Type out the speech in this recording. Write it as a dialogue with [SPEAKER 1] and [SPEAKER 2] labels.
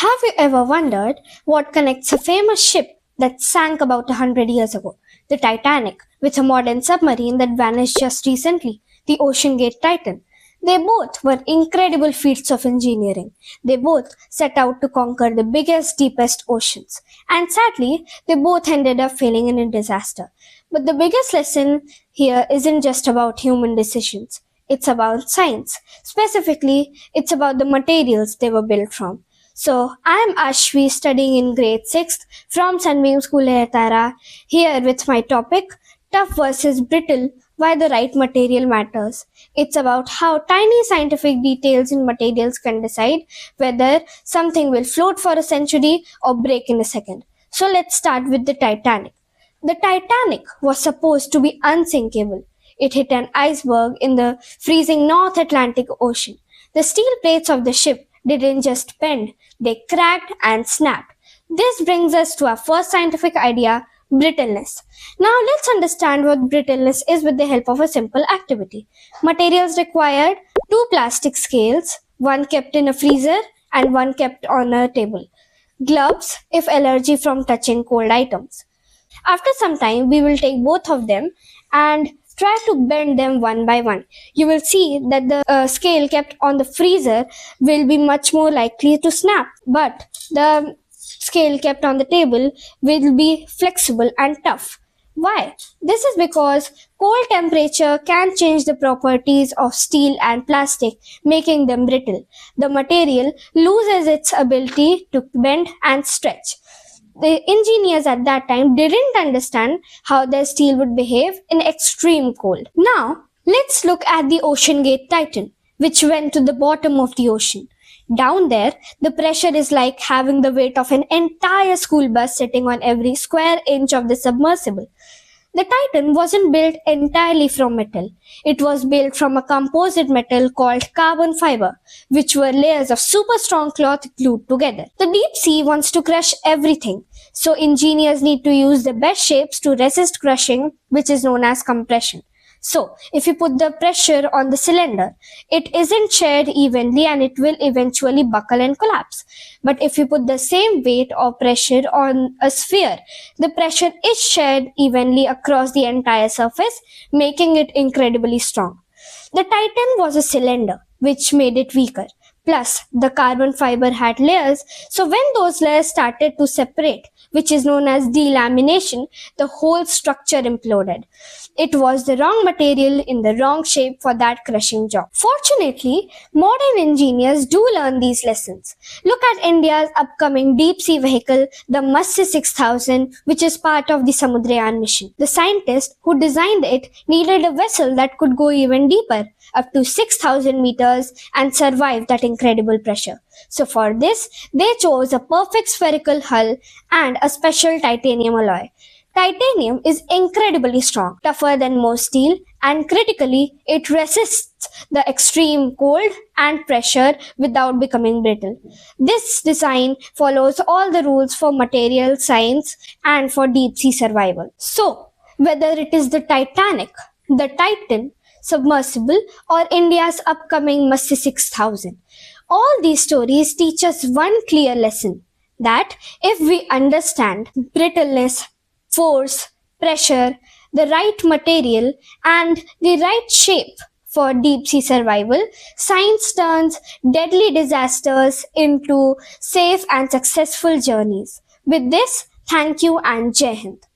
[SPEAKER 1] Have you ever wondered what connects a famous ship that sank about 100 years ago, the Titanic, with a modern submarine that vanished just recently, the Ocean Gate Titan? They both were incredible feats of engineering. They both set out to conquer the biggest, deepest oceans. And sadly, they both ended up failing in a disaster. But the biggest lesson here isn't just about human decisions. It's about science. Specifically, it's about the materials they were built from. So, I am Ashvi studying in grade 6th from Sunbeam School Tara, here with my topic Tough versus Brittle, Why the Right Material Matters. It's about how tiny scientific details in materials can decide whether something will float for a century or break in a second. So, let's start with the Titanic. The Titanic was supposed to be unsinkable. It hit an iceberg in the freezing North Atlantic Ocean. The steel plates of the ship didn't just bend, they cracked and snapped. This brings us to our first scientific idea, brittleness. Now let's understand what brittleness is with the help of a simple activity. Materials required two plastic scales, one kept in a freezer and one kept on a table. Gloves if allergy from touching cold items. After some time, we will take both of them and try to bend them one by one. You will see that the scale kept on the freezer will be much more likely to snap, but the scale kept on the table will be flexible and tough. Why? This is because cold temperature can change the properties of steel and plastic, making them brittle. The material loses its ability to bend and stretch. The engineers at that time didn't understand how their steel would behave in extreme cold. Now, let's look at the Ocean Gate Titan, which went to the bottom of the ocean. Down there, the pressure is like having the weight of an entire school bus sitting on every square inch of the submersible. The Titan wasn't built entirely from metal. It was built from a composite metal called carbon fiber, which were layers of super strong cloth glued together. The deep sea wants to crush everything, so engineers need to use the best shapes to resist crushing, which is known as compression. So, if you put the pressure on the cylinder, it isn't shared evenly and it will eventually buckle and collapse. But if you put the same weight or pressure on a sphere, the pressure is shared evenly across the entire surface, making it incredibly strong. The Titan was a cylinder, which made it weaker. Plus, the carbon fiber had layers, so when those layers started to separate, which is known as delamination, the whole structure imploded. It was the wrong material in the wrong shape for that crushing job. Fortunately, modern engineers do learn these lessons. Look at India's upcoming deep sea vehicle, the Matsya 6000, which is part of the Samudrayan mission. The scientist who designed it needed a vessel that could go even deeper, up to 6,000 meters, and survive that incredible pressure. So for this, they chose a perfect spherical hull and a special titanium alloy. Titanium is incredibly strong, tougher than most steel, and critically, it resists the extreme cold and pressure without becoming brittle. This design follows all the rules for material science and for deep sea survival. So, whether it is the Titanic, the Titan, submersible, or India's upcoming Matsya 6000, all these stories teach us one clear lesson, that if we understand brittleness, force, pressure, the right material, and the right shape for deep sea survival, science turns deadly disasters into safe and successful journeys. With this, thank you and Jai Hind.